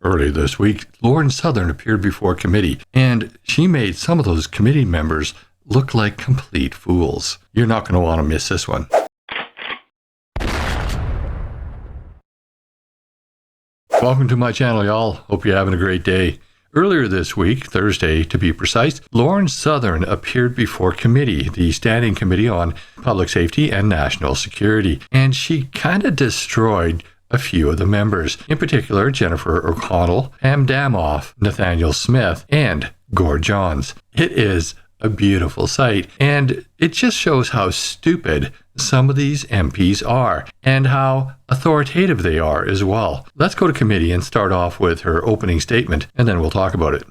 Earlier this week, Lauren Southern appeared before committee, and she made some of those committee members look like complete fools. You're not going to want to miss this one. Welcome to my channel, y'all. Hope you're having a great day. Earlier this week, Thursday to be precise, Lauren Southern appeared before committee, the Standing Committee on Public Safety and National Security, and she kind of destroyed a few of the members, in particular Jennifer O'Connell, Pam Damoff, Nathaniel Smith, and Gord Johns. It is a beautiful sight, and it just shows how stupid some of these MPs are and how authoritative they are as well. Let's go to committee and start off with her opening statement, and then we'll talk about it.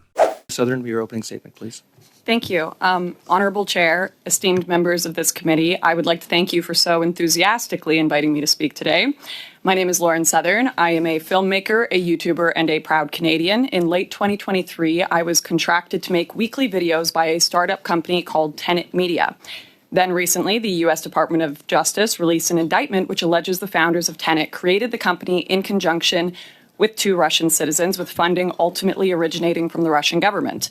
Southern, your opening statement, please. Thank you. Honorable Chair, esteemed members of this committee, I would like to thank you for so enthusiastically inviting me to speak today. My name is Lauren Southern. I am a filmmaker, a YouTuber, and a proud Canadian. In late 2023, I was contracted to make weekly videos by a startup company called Tenet Media. Then recently, the U.S. Department of Justice released an indictment which alleges the founders of Tenet created the company in conjunction with 2 Russian citizens, with funding ultimately originating from the Russian government.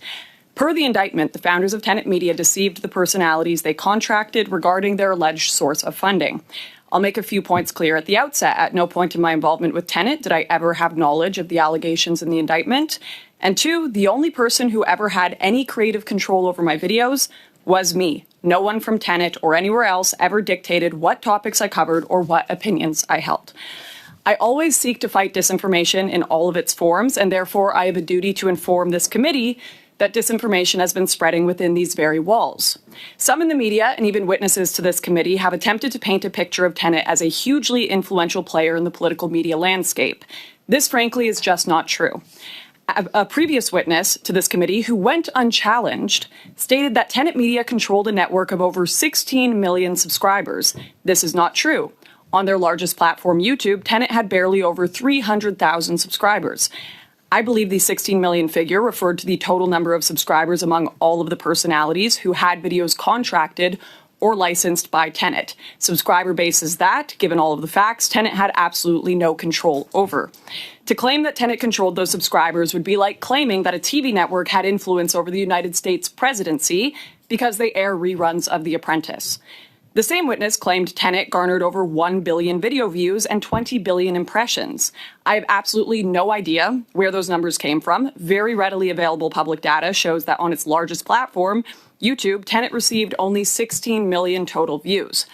Per the indictment, the founders of Tenet Media deceived the personalities they contracted regarding their alleged source of funding. I'll make a few points clear at the outset. At no point in my involvement with Tenet did I ever have knowledge of the allegations in the indictment. And 2, the only person who ever had any creative control over my videos was me. No one from Tenet or anywhere else ever dictated what topics I covered or what opinions I held. I always seek to fight disinformation in all of its forms, and therefore I have a duty to inform this committee that disinformation has been spreading within these very walls. Some in the media and even witnesses to this committee have attempted to paint a picture of Tenet as a hugely influential player in the political media landscape. This, frankly, is just not true. A previous witness to this committee, who went unchallenged, stated that Tenet Media controlled a network of over 16 million subscribers. This is not true. On their largest platform, YouTube, Tenet had barely over 300,000 subscribers. I believe the 16 million figure referred to the total number of subscribers among all of the personalities who had videos contracted or licensed by Tenet. Subscriber base is that, given all of the facts, Tenet had absolutely no control over. To claim that Tenet controlled those subscribers would be like claiming that a TV network had influence over the United States presidency because they air reruns of The Apprentice. The same witness claimed Tenet garnered over 1 billion video views and 20 billion impressions. I have absolutely no idea where those numbers came from. Very readily available public data shows that on its largest platform, YouTube, Tenet received only 16 million total views.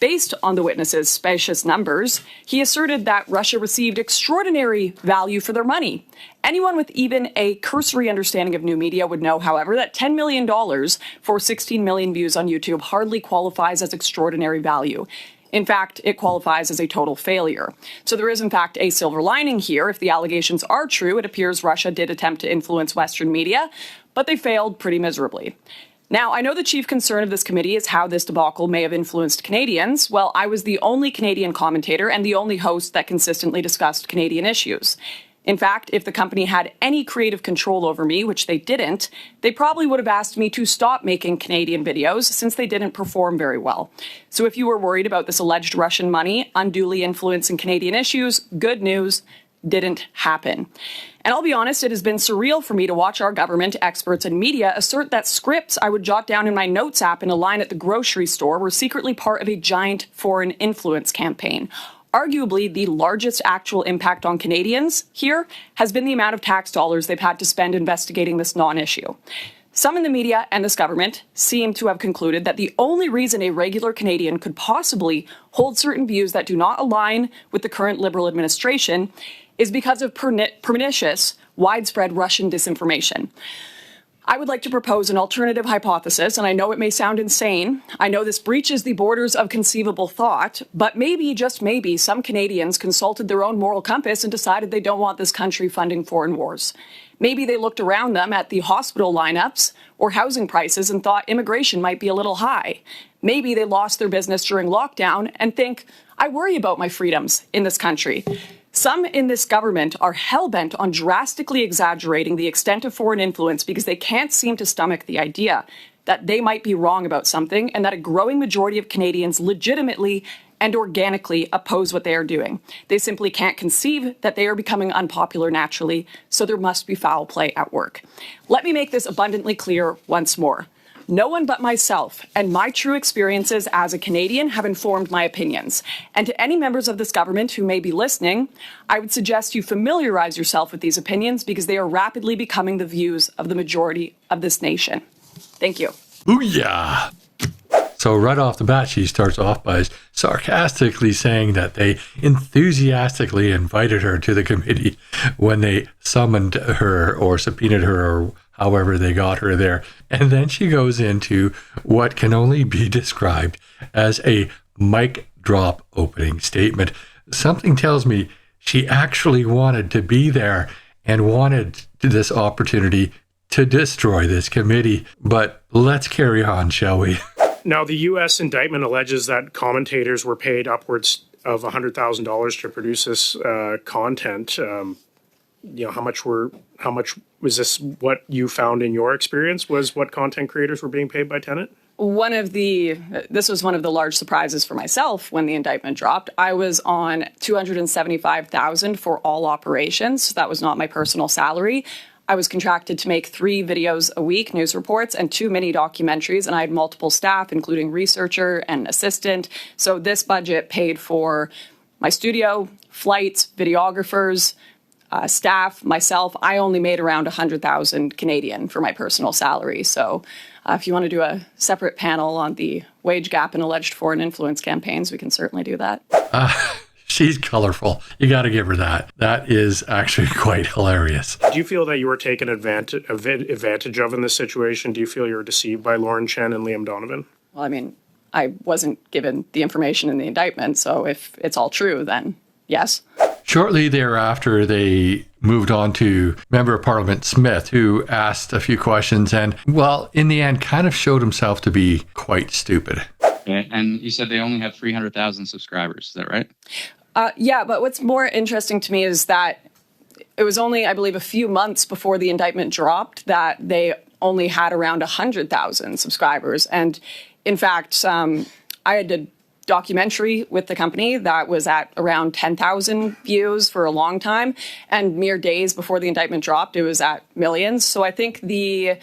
Based on the witness's specious numbers, he asserted that Russia received extraordinary value for their money. Anyone with even a cursory understanding of new media would know, however, that $10 million for 16 million views on YouTube hardly qualifies as extraordinary value. In fact, it qualifies as a total failure. So there is, in fact, a silver lining here. If the allegations are true, it appears Russia did attempt to influence Western media, but they failed pretty miserably. Now, I know the chief concern of this committee is how this debacle may have influenced Canadians. Well, I was the only Canadian commentator and the only host that consistently discussed Canadian issues. In fact, if the company had any creative control over me, which they didn't, they probably would have asked me to stop making Canadian videos since they didn't perform very well. So if you were worried about this alleged Russian money unduly influencing Canadian issues, good news, didn't happen. And I'll be honest, it has been surreal for me to watch our government, experts, and media assert that scripts I would jot down in my notes app in a line at the grocery store were secretly part of a giant foreign influence campaign. Arguably, the largest actual impact on Canadians here has been the amount of tax dollars they've had to spend investigating this non-issue. Some in the media and this government seem to have concluded that the only reason a regular Canadian could possibly hold certain views that do not align with the current Liberal administration is because of pernicious, widespread Russian disinformation. I would like to propose an alternative hypothesis, and I know it may sound insane. I know this breaches the borders of conceivable thought, but maybe, just maybe, some Canadians consulted their own moral compass and decided they don't want this country funding foreign wars. Maybe they looked around them at the hospital lineups or housing prices and thought immigration might be a little high. Maybe they lost their business during lockdown and think, I worry about my freedoms in this country. Some in this government are hell-bent on drastically exaggerating the extent of foreign influence because they can't seem to stomach the idea that they might be wrong about something and that a growing majority of Canadians legitimately and organically oppose what they are doing. They simply can't conceive that they are becoming unpopular naturally, so there must be foul play at work. Let me make this abundantly clear once more. No one but myself and my true experiences as a Canadian have informed my opinions. And to any members of this government who may be listening, I would suggest you familiarize yourself with these opinions because they are rapidly becoming the views of the majority of this nation. Thank you. Booyah! So right off the bat, she starts off by sarcastically saying that they enthusiastically invited her to the committee when they summoned her or subpoenaed her or however they got her there. And then she goes into what can only be described as a mic drop opening statement. Something tells me she actually wanted to be there and wanted this opportunity to destroy this committee. But let's carry on, shall we? Now, the U.S. indictment alleges that commentators were paid upwards of $100,000 to produce this content. How much was this? What you found in your experience was what content creators were being paid by Tenet? This was one of the large surprises for myself when the indictment dropped. I was on $275,000 for all operations. That was not my personal salary. I was contracted to make 3 videos a week, news reports, and 2 mini documentaries, and I had multiple staff, including researcher and assistant. So this budget paid for my studio, flights, videographers, staff, myself. I only made around 100,000 Canadian for my personal salary. So if you want to do a separate panel on the wage gap and alleged foreign influence campaigns, we can certainly do that. She's colorful. You got to give her that. That is actually quite hilarious. Do you feel that you were taken advantage of in this situation? Do you feel you were deceived by Lauren Chen and Liam Donovan? Well, I mean, I wasn't given the information in the indictment, so if it's all true, then yes. Shortly thereafter, they moved on to Member of Parliament Smith, who asked a few questions and, well, in the end, kind of showed himself to be quite stupid. Okay. And you said they only have 300,000 subscribers. Is that right? Yeah, but what's more interesting to me is that it was only, I believe, a few months before the indictment dropped that they only had around 100,000 subscribers. And in fact, I had a documentary with the company that was at around 10,000 views for a long time. And mere days before the indictment dropped, it was at millions. So I think the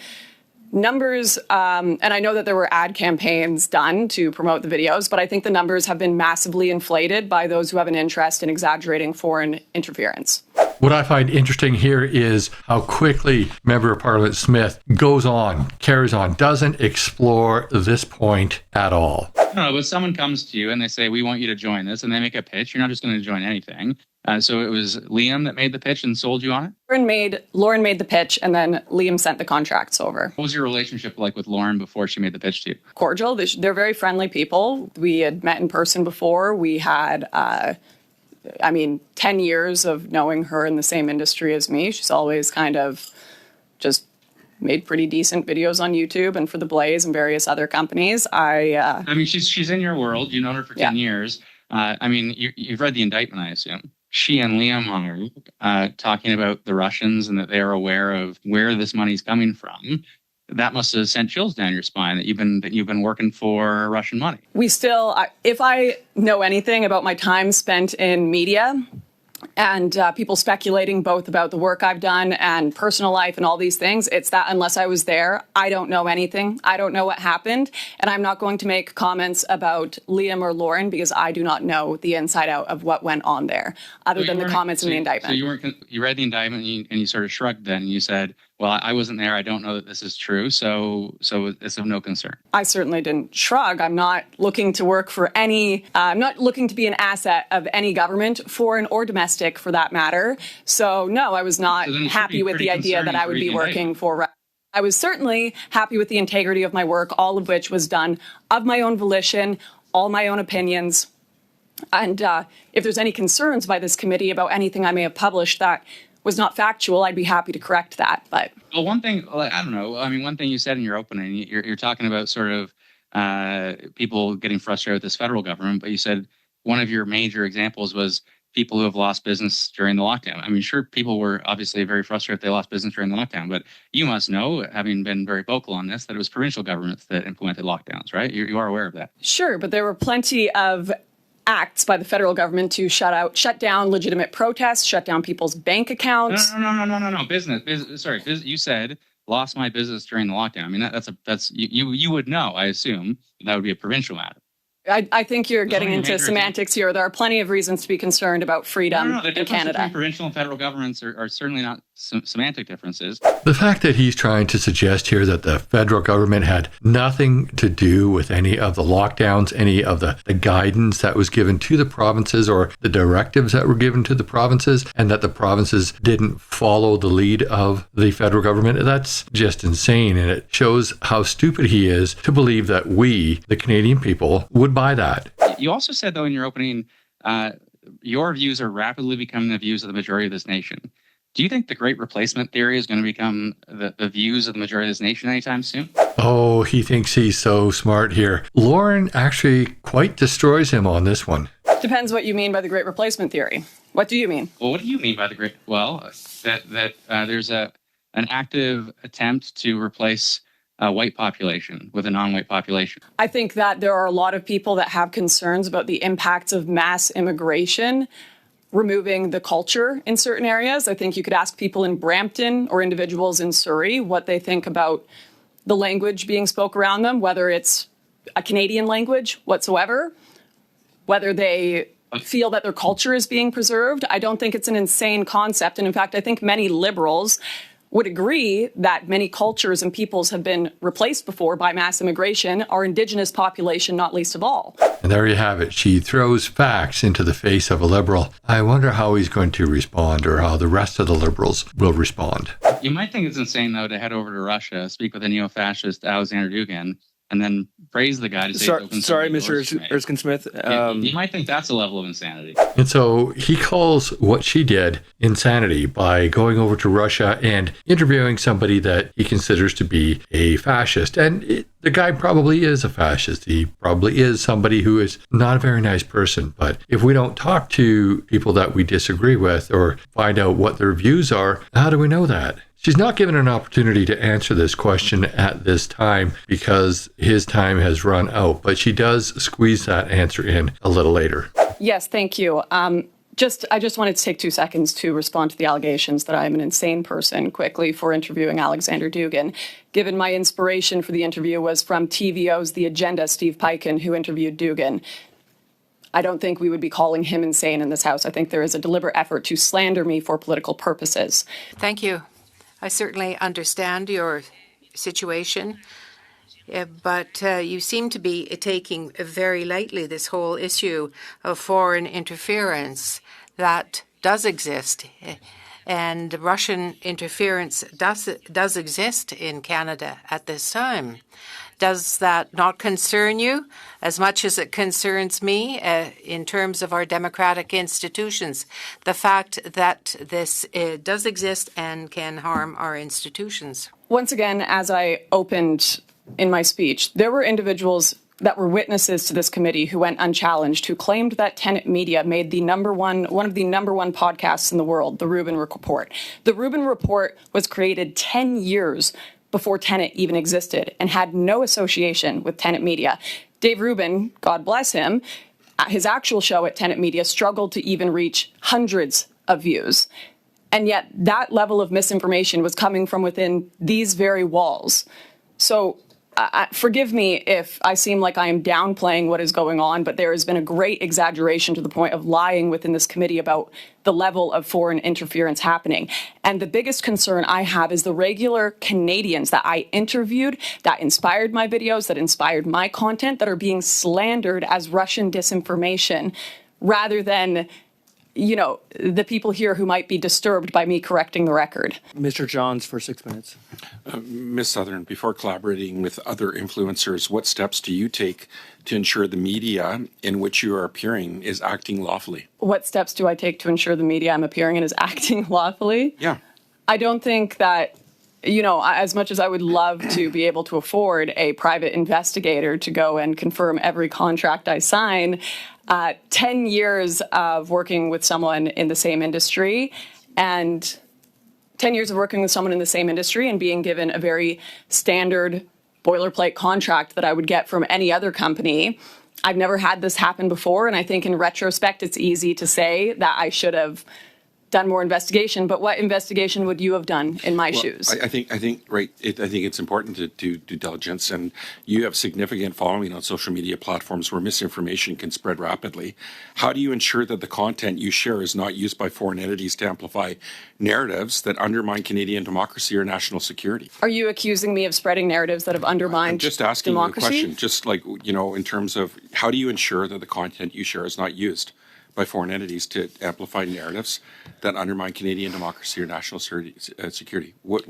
numbers, and I know that there were ad campaigns done to promote the videos, but I think the numbers have been massively inflated by those who have an interest in exaggerating foreign interference. What I find interesting here is how quickly Member of Parliament Smith carries on, doesn't explore this point at all. No, but someone comes to you and they say, we want you to join this, and they make a pitch. You're not just going to join anything. So it was Liam that made the pitch and sold you on it? Lauren made the pitch, and then Liam sent the contracts over. What was your relationship like with Lauren before she made the pitch to you? Cordial. They're very friendly people. We had met in person before. We had 10 years of knowing her in the same industry as me. She's always kind of just made pretty decent videos on YouTube and for The Blaze and various other companies. She's in your world. You've known her for 10 years. You've read the indictment, I assume. She and Liam are talking about the Russians and that they are aware of where this money's coming from. That must have sent chills down your spine that you've been working for Russian money. If I know anything about my time spent in media and people speculating both about the work I've done and personal life and all these things, it's that unless I was there, I don't know anything. I don't know what happened. And I'm not going to make comments about Liam or Lauren because I do not know the inside out of what went on there, other than the comments in the indictment. So you read the indictment and you sort of shrugged then and you said, well, I wasn't there. I don't know that this is true. So it's of no concern. I certainly didn't shrug. I'm not looking to work for I'm not looking to be an asset of any government, foreign or domestic for that matter. So no, I was not happy with the idea that I would be working for. I was certainly happy with the integrity of my work, all of which was done of my own volition, all my own opinions. And if there's any concerns by this committee about anything I may have published that was not factual, I'd be happy to correct that. But one thing you said in your opening, you're talking about sort of people getting frustrated with this federal government, but you said one of your major examples was people who have lost business during the lockdown. I mean, sure, people were obviously very frustrated if they lost business during the lockdown, but you must know, having been very vocal on this, that it was provincial governments that implemented lockdowns, right? You are aware of that. Sure, but there were plenty of acts by the federal government to shut down legitimate protests, shut down people's bank accounts. No. Business. You said lost my business during the lockdown. I mean, you would know. I assume that would be a provincial matter. I think you're getting into semantics here. There are plenty of reasons to be concerned about freedom The in difference Canada. between provincial and federal governments are certainly not semantic differences. The fact that he's trying to suggest here that the federal government had nothing to do with any of the lockdowns, any of the guidance that was given to the provinces or the directives that were given to the provinces, and that the provinces didn't follow the lead of the federal government, that's just insane. And it shows how stupid he is to believe that we, the Canadian people, would buy that. You also said, though, in your opening, your views are rapidly becoming the views of the majority of this nation. Do you think the Great Replacement theory is going to become the views of the majority of this nation anytime soon? Oh, he thinks he's so smart here. Lauren actually quite destroys him on this one. Depends what you mean by the Great Replacement theory. What do you mean? Well, what do you mean by the Great? Well, that there's an active attempt to replace a white population with a non-white population. I think that there are a lot of people that have concerns about the impacts of mass immigration removing the culture in certain areas. I think you could ask people in Brampton or individuals in Surrey what they think about the language being spoke around them, whether it's a Canadian language whatsoever, whether they feel that their culture is being preserved. I don't think it's an insane concept. And in fact, I think many Liberals would agree that many cultures and peoples have been replaced before by mass immigration, our Indigenous population not least of all. And there you have it. She throws facts into the face of a Liberal. I wonder how he's going to respond, or how the rest of the Liberals will respond. You might think it's insane, though, to head over to Russia, speak with a neo-fascist Alexander Dugin, and then praise the guy to say... Sorry, Mr. Erskin-Smith. You might think that's a level of insanity. And so he calls what she did insanity by going over to Russia and interviewing somebody that he considers to be a fascist. And the guy probably is a fascist. He probably is somebody who is not a very nice person. But if we don't talk to people that we disagree with or find out what their views are, how do we know that? She's not given an opportunity to answer this question at this time because his time has run out, but she does squeeze that answer in a little later. Yes, thank you. I just wanted to take 2 seconds to respond to the allegations that I'm an insane person quickly for interviewing Alexander Dugin. Given my inspiration for the interview was from TVO's The Agenda, Steve Peikin, who interviewed Dugin. I don't think we would be calling him insane in this House. I think there is a deliberate effort to slander me for political purposes. Thank you. I certainly understand your situation, but you seem to be taking very lightly this whole issue of foreign interference that does exist. And Russian interference does exist in Canada at this time. Does that not concern you as much as it concerns me in terms of our democratic institutions? The fact that this does exist and can harm our institutions. Once again, as I opened in my speech, there were individuals that were witnesses to this committee who went unchallenged, who claimed that Tenet Media made the one of the number one podcasts in the world, the Rubin Report. The Rubin Report was created 10 years before Tenet even existed and had no association with Tenet Media. Dave Rubin, God bless him, his actual show at Tenet Media struggled to even reach hundreds of views. And yet that level of misinformation was coming from within these very walls. So forgive me if I seem like I am downplaying what is going on, but there has been a great exaggeration to the point of lying within this committee about the level of foreign interference happening. And the biggest concern I have is the regular Canadians that I interviewed, that inspired my videos, that inspired my content, that are being slandered as Russian disinformation, rather than, the people here who might be disturbed by me correcting the record. Mr. Johns for 6 minutes. Ms. Southern, before collaborating with other influencers, what steps do you take to ensure the media in which you are appearing is acting lawfully? What steps do I take to ensure the media I'm appearing in is acting lawfully? Yeah. I don't think that, as much as I would love to be able to afford a private investigator to go and confirm every contract I sign, 10 years of working with someone in the same industry and 10 years of working with someone in the same industry and being given a very standard boilerplate contract that I would get from any other company, I've never had this happen before, and I think in retrospect, it's easy to say that I should have done more investigation. But what investigation would you have done in my shoes? I think right. I think it's important to do due diligence, and you have significant following on social media platforms where misinformation can spread rapidly. How do you ensure that the content you share is not used by foreign entities to amplify narratives that undermine Canadian democracy or national security? Are you accusing me of spreading narratives that have undermined I'm just asking democracy? you a question, just like, in terms of how do you ensure that the content you share is not used by foreign entities to amplify narratives that undermine Canadian democracy or national security? What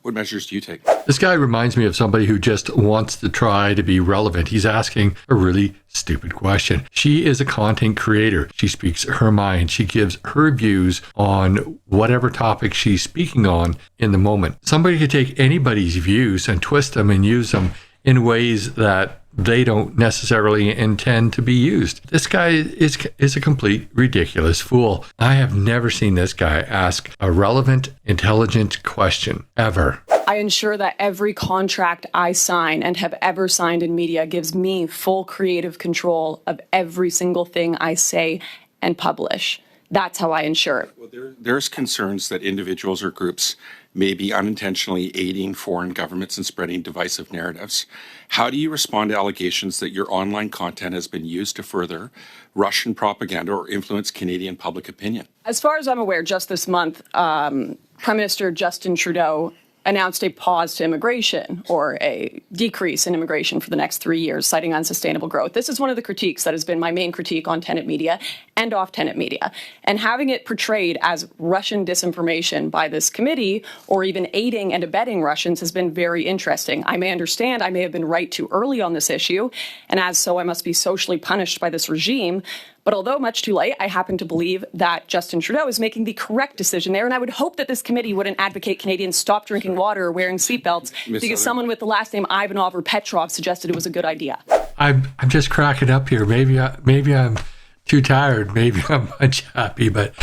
measures do you take? This guy reminds me of somebody who just wants to try to be relevant. He's asking a really stupid question. She is a content creator. She speaks her mind. She gives her views on whatever topic she's speaking on in the moment. Somebody could take anybody's views and twist them and use them in ways that they don't necessarily intend to be used. This guy is a complete ridiculous fool. I have never seen this guy ask a relevant, intelligent question, ever. I ensure that every contract I sign and have ever signed in media gives me full creative control of every single thing I say and publish. That's how I ensure it. Well, there's concerns that individuals or groups may be unintentionally aiding foreign governments in spreading divisive narratives. How do you respond to allegations that your online content has been used to further Russian propaganda or influence Canadian public opinion? As far as I'm aware, just this month, Prime Minister Justin Trudeau announced a pause to immigration, or a decrease in immigration for the next 3 years, citing unsustainable growth. This is one of the critiques that has been my main critique on tenant media and off-tenant media. And having it portrayed as Russian disinformation by this committee, or even aiding and abetting Russians, has been very interesting. I may understand I may have been right too early on this issue, and as so I must be socially punished by this regime. But although much too late, I happen to believe that Justin Trudeau is making the correct decision there, and I would hope that this committee wouldn't advocate Canadians stop drinking water or wearing seatbelts because someone with the last name Ivanov or Petrov suggested it was a good idea. I'm just cracking up here. Maybe I'm too tired. Maybe I'm much happy, but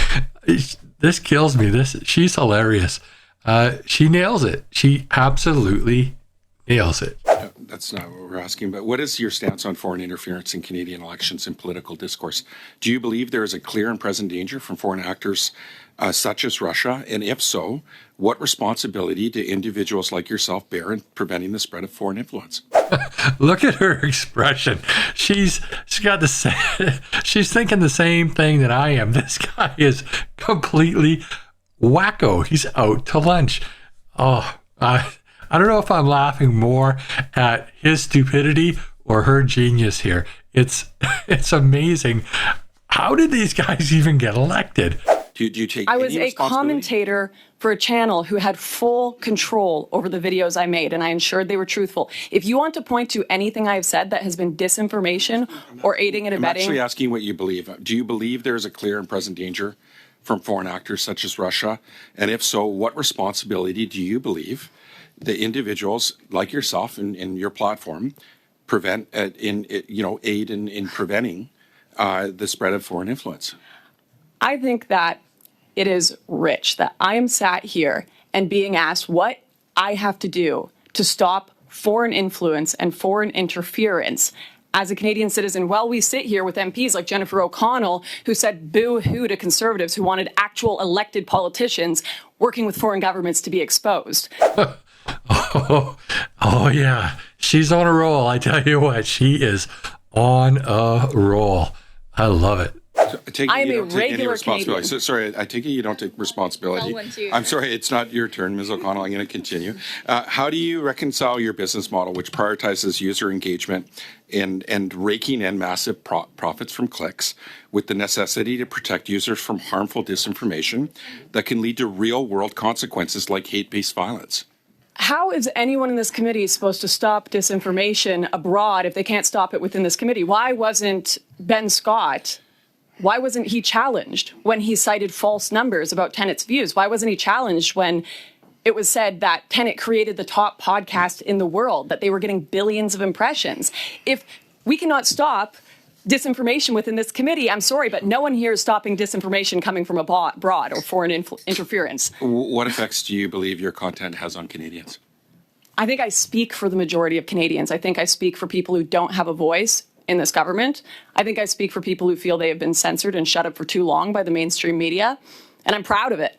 this kills me. She's hilarious. She nails it. She absolutely nails it. That's not what we're asking, but what is your stance on foreign interference in Canadian elections and political discourse? Do you believe there is a clear and present danger from foreign actors such as Russia? And if so, what responsibility do individuals like yourself bear in preventing the spread of foreign influence? Look at her expression. She's got the same, she's thinking the same thing that I am. This guy is completely wacko. He's out to lunch. I don't know if I'm laughing more at his stupidity or her genius here. It's amazing. How did these guys even get elected? Do you take I was any a commentator for a channel who had full control over the videos I made, and I ensured they were truthful. If you want to point to anything I have said that has been disinformation or aiding and abetting... I'm actually asking what you believe. Do you believe there is a clear and present danger from foreign actors such as Russia? And if so, what responsibility do you believe the individuals like yourself and your platform aid in preventing the spread of foreign influence? I think that it is rich that I am sat here and being asked what I have to do to stop foreign influence and foreign interference as a Canadian citizen. Well, we sit here with MPs like Jennifer O'Connell, who said boo-hoo to Conservatives who wanted actual elected politicians working with foreign governments to be exposed. Oh yeah, she's on a roll. I tell you what, she is on a roll. I love it. So I am a regular Canadian. So, sorry, I take it you don't take responsibility. I'm sorry, it's not your turn, Ms. O'Connell. I'm going to continue. How do you reconcile your business model, which prioritizes user engagement and raking in massive profits from clicks, with the necessity to protect users from harmful disinformation that can lead to real-world consequences like hate-based violence? How is anyone in this committee supposed to stop disinformation abroad if they can't stop it within this committee? Why wasn't Ben Scott... Why wasn't he challenged when he cited false numbers about Tenet's views? Why wasn't he challenged when it was said that Tenet created the top podcast in the world, that they were getting billions of impressions? If we cannot stop disinformation within this committee, I'm sorry, but no one here is stopping disinformation coming from abroad or foreign interference. What effects do you believe your content has on Canadians? I think I speak for the majority of Canadians. I think I speak for people who don't have a voice in this government. I think I speak for people who feel they have been censored and shut up for too long by the mainstream media, and I'm proud of it.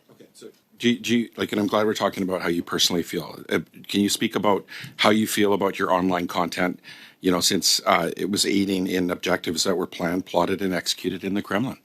Do you, like, and I'm glad we're talking about how you personally feel. Can you speak about how you feel about your online content, you know, since it was aiding in objectives that were planned, plotted, and executed in the Kremlin?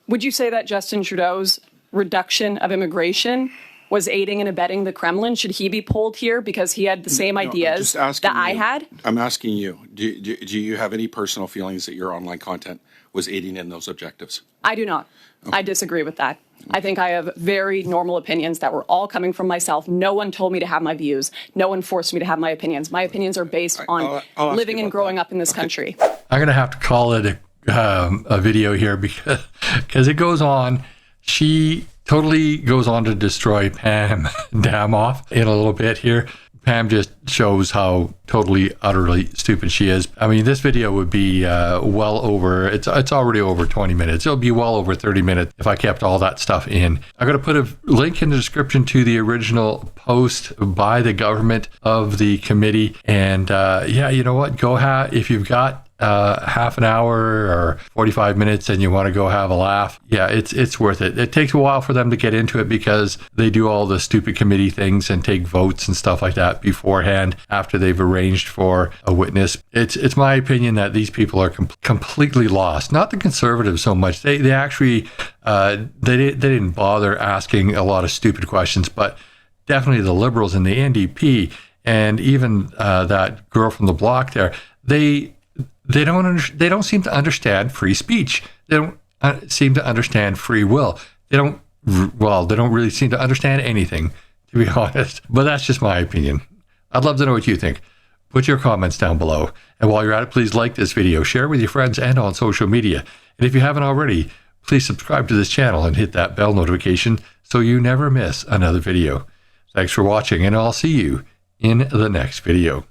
Would you say that Justin Trudeau's reduction of immigration was aiding and abetting the Kremlin? Should he be pulled here because he had the same ideas that I had? I'm asking you, do you have any personal feelings that your online content was aiding in those objectives? I do not. Okay. I disagree with that. I think I have very normal opinions that were all coming from myself. No one told me to have my views. No one forced me to have my opinions. My opinions are based on living and growing up in this country. I'm going to have to call it a video here because it goes on. She totally goes on to destroy Pam Damoff in a little bit here. Pam just shows how totally, utterly stupid she is. I mean, this video would be well over, it's already over 20 minutes. It'll be well over 30 minutes if I kept all that stuff in. I'm going to put a link in the description to the original post by the government of the committee. And yeah, you know what? Go if you've got half an hour or 45 minutes and you want to go have a laugh, yeah, it's worth it. It takes a while for them to get into it because they do all the stupid committee things and take votes and stuff like that beforehand after they've arranged for a witness. It's my opinion that these people are completely lost. Not the Conservatives so much. They actually they didn't bother asking a lot of stupid questions, but definitely the Liberals and the NDP and even that girl from the block there, they don't seem to understand free speech. They don't seem to understand free will. They don't really seem to understand anything, to be honest. But that's just my opinion. I'd love to know what you think. Put your comments down below. And while you're at it, please like this video, share it with your friends and on social media. And if you haven't already, please subscribe to this channel and hit that bell notification so you never miss another video. Thanks for watching, and I'll see you in the next video.